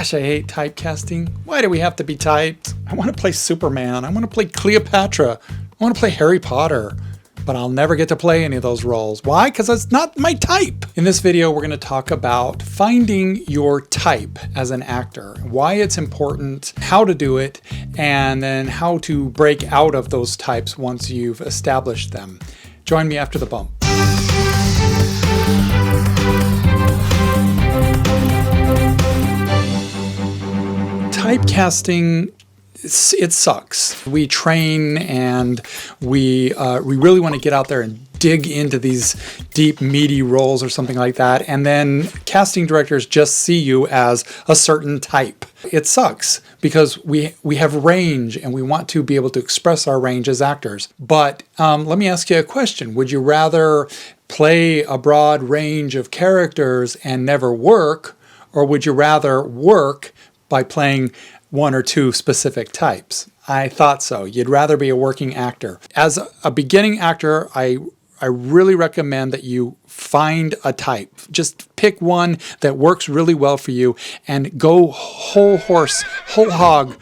Gosh, I hate typecasting. Why do we have to be typed? I want to play Superman. I want to play Cleopatra. I want to play Harry Potter. But I'll never get to play any of those roles. Why? Because it's not my type. In this video, we're going to talk about finding your type as an actor, why it's important, how to do it, and then how to break out of those types once you've established them. Join me after the bump. Typecasting, it sucks. We train and we really want to get out there and dig into these deep, meaty roles or something like that. And then casting directors just see you as a certain type. It sucks because we have range and we want to be able to express our range as actors. But let me ask you a question. Would you rather play a broad range of characters and never work, or would you rather work by playing one or two specific types? I thought so. You'd rather be a working actor. As a beginning actor, I really recommend that you find a type. Just pick one that works really well for you and go whole horse, whole hog,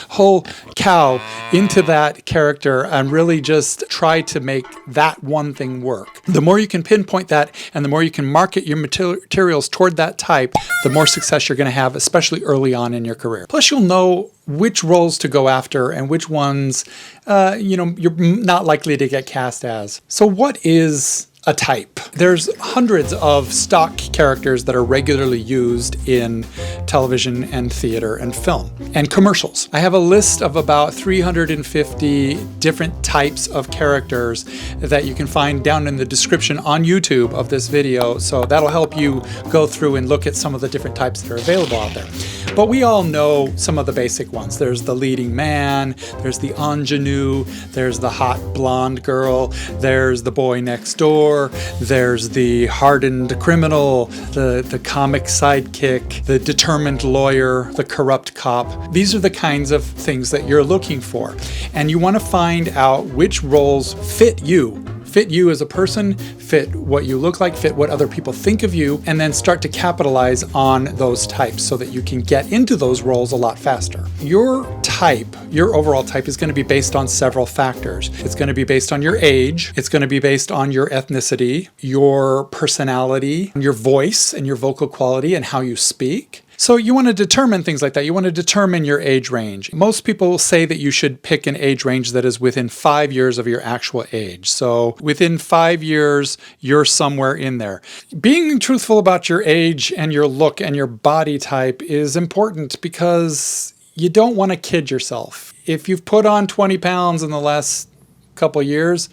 whole cow into that character and really just try to make that one thing work. The more you can pinpoint that and the more you can market your materials toward that type, the more success you're going to have, especially early on in your career. Plus, you'll know which roles to go after and which ones, you're not likely to get cast as. So what is a type? There's hundreds of stock characters that are regularly used in television and theater and film and commercials. I have a list of about 350 different types of characters that you can find down in the description on YouTube of this video. So that'll help you go through and look at some of the different types that are available out there. But we all know some of the basic ones. There's the leading man, there's the ingenue, there's the hot blonde girl, there's the boy next door, there's the hardened criminal, the comic sidekick, the determined lawyer, the corrupt cop. These are the kinds of things that you're looking for. And you want to find out which roles fit you. Fit you as a person, fit what you look like, fit what other people think of you, and then start to capitalize on those types so that you can get into those roles a lot faster. Your type, your overall type, is going to be based on several factors. It's going to be based on your age, it's going to be based on your ethnicity, your personality, your voice and your vocal quality and how you speak. So you want to determine things like that. You want to determine your age range. Most people say that you should pick an age range that is within 5 years of your actual age. So within 5 years, you're somewhere in there. Being truthful about your age and your look and your body type is important because you don't want to kid yourself. If you've put on 20 pounds in the last couple years,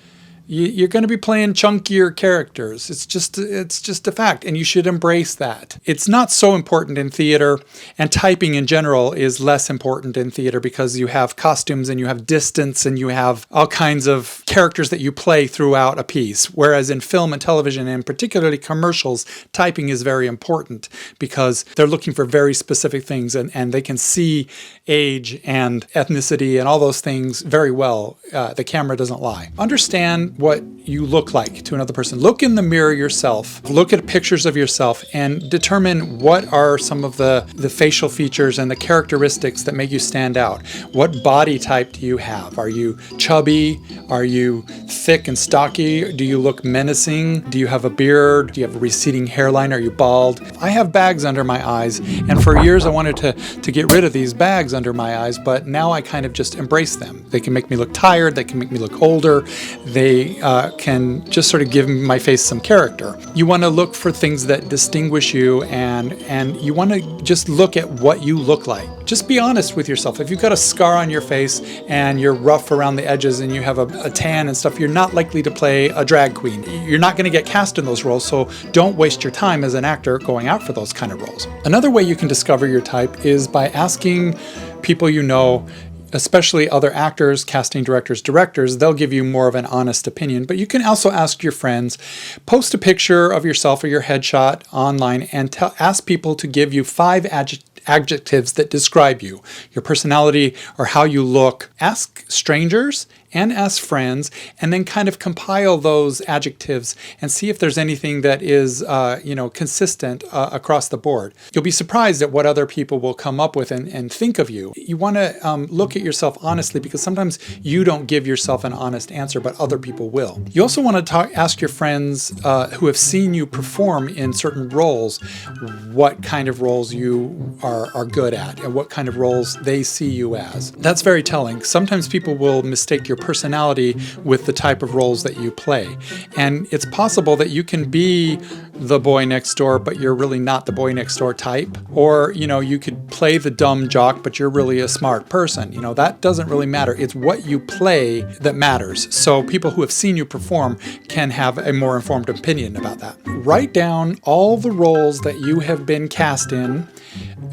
you're going to be playing chunkier characters. It's just a fact, and you should embrace that. It's not so important in theater, and typing in general is less important in theater because you have costumes and you have distance and you have all kinds of characters that you play throughout a piece. Whereas in film and television, and particularly commercials, typing is very important because they're looking for very specific things and they can see age and ethnicity and all those things very well. The camera doesn't lie. Understand what you look like to another person. Look in the mirror yourself. Look at pictures of yourself and determine what are some of the facial features and the characteristics that make you stand out. What body type do you have? Are you chubby? Are you thick and stocky? Do you look menacing? Do you have a beard? Do you have a receding hairline? Are you bald? I have bags under my eyes, and for years I wanted to get rid of these bags under my eyes, but now I kind of just embrace them. They can make me look tired. They can make me look older. They can just sort of give my face some character. You want to look for things that distinguish you, and you want to just look at what you look like. Just be honest with yourself. If you've got a scar on your face and you're rough around the edges and you have a tan and stuff, you're not likely to play a drag queen. You're not going to get cast in those roles, so don't waste your time as an actor going out for those kind of roles. Another way you can discover your type is by asking people you know, especially other actors, casting directors, they'll give you more of an honest opinion. But you can also ask your friends, post a picture of yourself or your headshot online and ask people to give you 5 adjectives that describe you, your personality or how you look. Ask strangers and ask friends, and then kind of compile those adjectives and see if there's anything that is, consistent across the board. You'll be surprised at what other people will come up with and think of you. You want to look at yourself honestly, because sometimes you don't give yourself an honest answer, but other people will. You also want to ask your friends who have seen you perform in certain roles what kind of roles you are good at and what kind of roles they see you as. That's very telling. Sometimes people will mistake your personality with the type of roles that you play. And it's possible that you can be the boy next door, but you're really not the boy next door type. Or, you could play the dumb jock, but you're really a smart person. That doesn't really matter. It's what you play that matters. So people who have seen you perform can have a more informed opinion about that. Write down all the roles that you have been cast in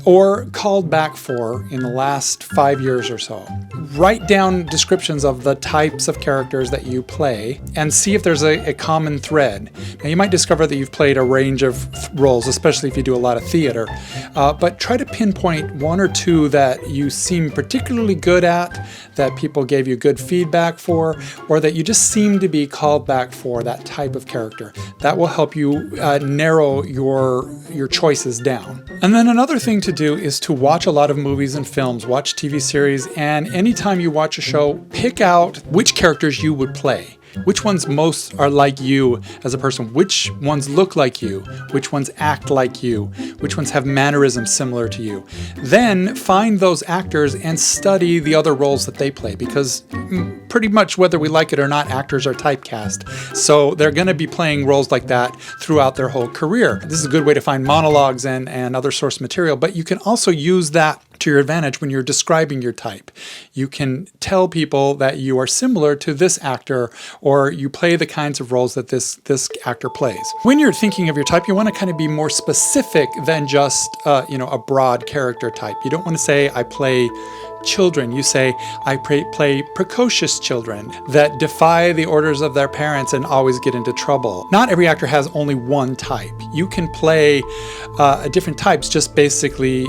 or called back for in the last 5 years or so. Write down descriptions of the types of characters that you play and see if there's a common thread. Now, you might discover that you've played a range of roles, especially if you do a lot of theater, but try to pinpoint one or two that you seem particularly good at, that people gave you good feedback for, or that you just seem to be called back for, that type of character. That will help you narrow your choices down. And then another thing to do is to watch a lot of movies and films, watch TV series, and anytime you watch a show, pick out which characters you would play. Which ones most are like you as a person? Which ones look like you? Which ones act like you? Which ones have mannerisms similar to you? Then find those actors and study the other roles that they play, because pretty much whether we like it or not, actors are typecast. So they're going to be playing roles like that throughout their whole career. This is a good way to find monologues and other source material, but you can also use that to your advantage when you're describing your type. You can tell people that you are similar to this actor, or you play the kinds of roles that this actor plays. When you're thinking of your type, you want to kind of be more specific than just a broad character type. You don't want to say, I play children. You say, I play precocious children that defy the orders of their parents and always get into trouble. Not every actor has only one type. You can play different types, just basically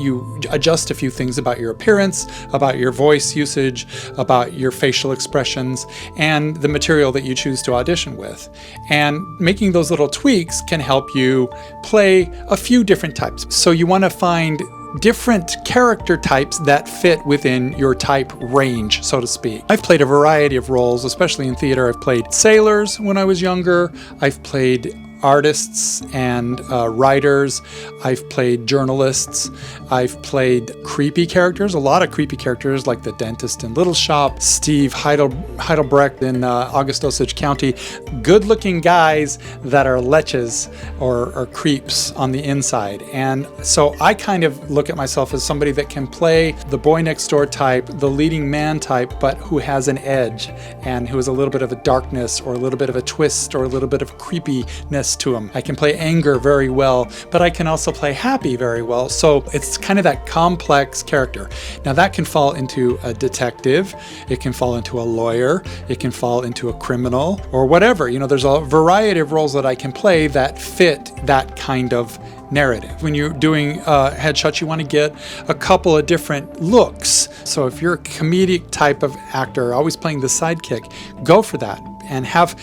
you adjust a few things about your appearance, about your voice usage, about your facial expressions, and the material that you choose to audition with. And making those little tweaks can help you play a few different types. So you want to find different character types that fit within your type range, so to speak. I've played a variety of roles, especially in theater. I've played sailors when I was younger. I've played artists and writers. I've played journalists. I've played creepy characters, a lot of creepy characters like the dentist in Little Shop, Steve Heidelbrecht in August Osage County. Good-looking guys that are leches or creeps on the inside. And so I kind of look at myself as somebody that can play the boy next door type, the leading man type, but who has an edge and who has a little bit of a darkness or a little bit of a twist or a little bit of creepiness to him. I can play anger very well, but I can also play happy very well. So it's kind of that complex character. Now that can fall into a detective, it can fall into a lawyer, it can fall into a criminal or whatever. There's a variety of roles that I can play that fit that kind of narrative. When you're doing headshots, you want to get a couple of different looks. So if you're a comedic type of actor, always playing the sidekick, go for that and have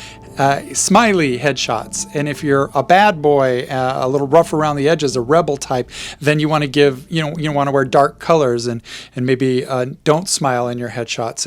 smiley headshots. And if you're a bad boy, a little rough around the edges, a rebel type, then you want to give, you want to wear dark colors and maybe don't smile in your headshots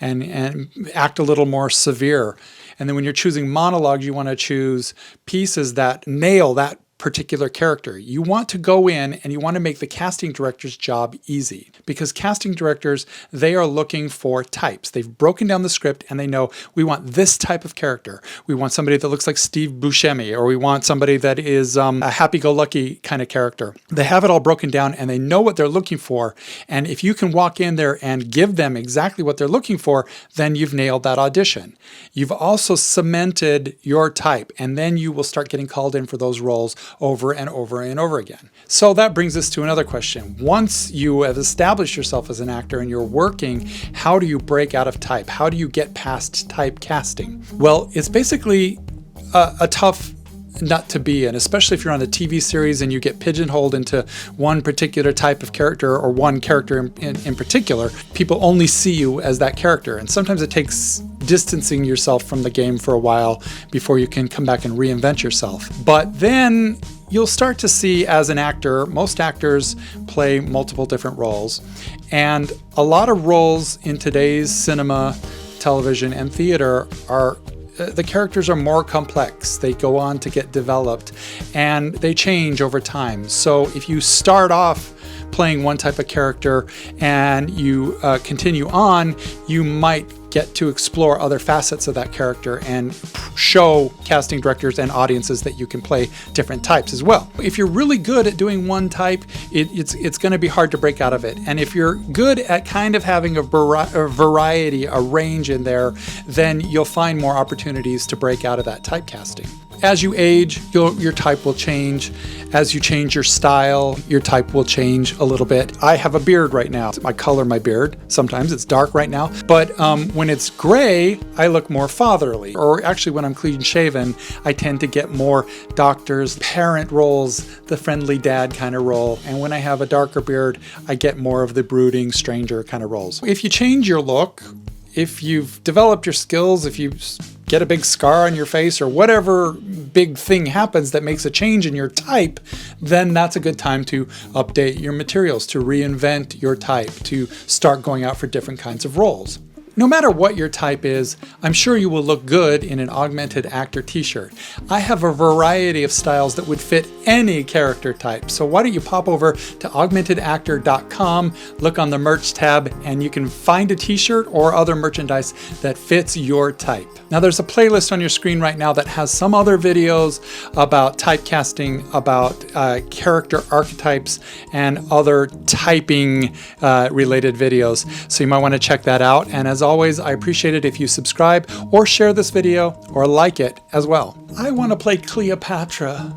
and act a little more severe. And then when you're choosing monologues, you want to choose pieces that nail that particular character. You want to go in and you want to make the casting director's job easy, because casting directors, they are looking for types. They've broken down the script and they know we want this type of character. We want somebody that looks like Steve Buscemi, or we want somebody that is a happy-go-lucky kind of character. They have it all broken down and they know what they're looking for. And if you can walk in there and give them exactly what they're looking for, then you've nailed that audition. You've also cemented your type, and then you will start getting called in for those roles over and over and over again. So that brings us to another question. Once you have established yourself as an actor and you're working, how do you break out of type? How do you get past typecasting? Well, it's basically a tough nut to be in, especially if you're on a TV series and you get pigeonholed into one particular type of character or one character in particular. People only see you as that character, and sometimes it takes distancing yourself from the game for a while before you can come back and reinvent yourself. But then you'll start to see, as an actor, most actors play multiple different roles, and a lot of roles in today's cinema, television, and theater are the characters are more complex. They go on to get developed and they change over time. So if you start off playing one type of character and you continue on, you might get to explore other facets of that character and show casting directors and audiences that you can play different types as well. If you're really good at doing one type, it's going to be hard to break out of it. And if you're good at kind of having a variety, a range in there, then you'll find more opportunities to break out of that typecasting. As you age, your type will change. As you change your style, your type will change a little bit. I have a beard right now. I color my beard. Sometimes it's dark right now. But when it's gray, I look more fatherly. Or actually, when I'm clean shaven, I tend to get more doctors, parent roles, the friendly dad kind of role. And when I have a darker beard, I get more of the brooding stranger kind of roles. If you change your look, if you've developed your skills, if you get a big scar on your face or whatever big thing happens that makes a change in your type, then that's a good time to update your materials, to reinvent your type, to start going out for different kinds of roles. No matter what your type is, I'm sure you will look good in an Augmented Actor t-shirt. I have a variety of styles that would fit any character type. So why don't you pop over to augmentedactor.com, look on the merch tab, and you can find a t-shirt or other merchandise that fits your type. Now there's a playlist on your screen right now that has some other videos about typecasting, about character archetypes, and other typing related videos. So you might want to check that out. And as always, I appreciate it if you subscribe or share this video or like it as well. I want to play Cleopatra.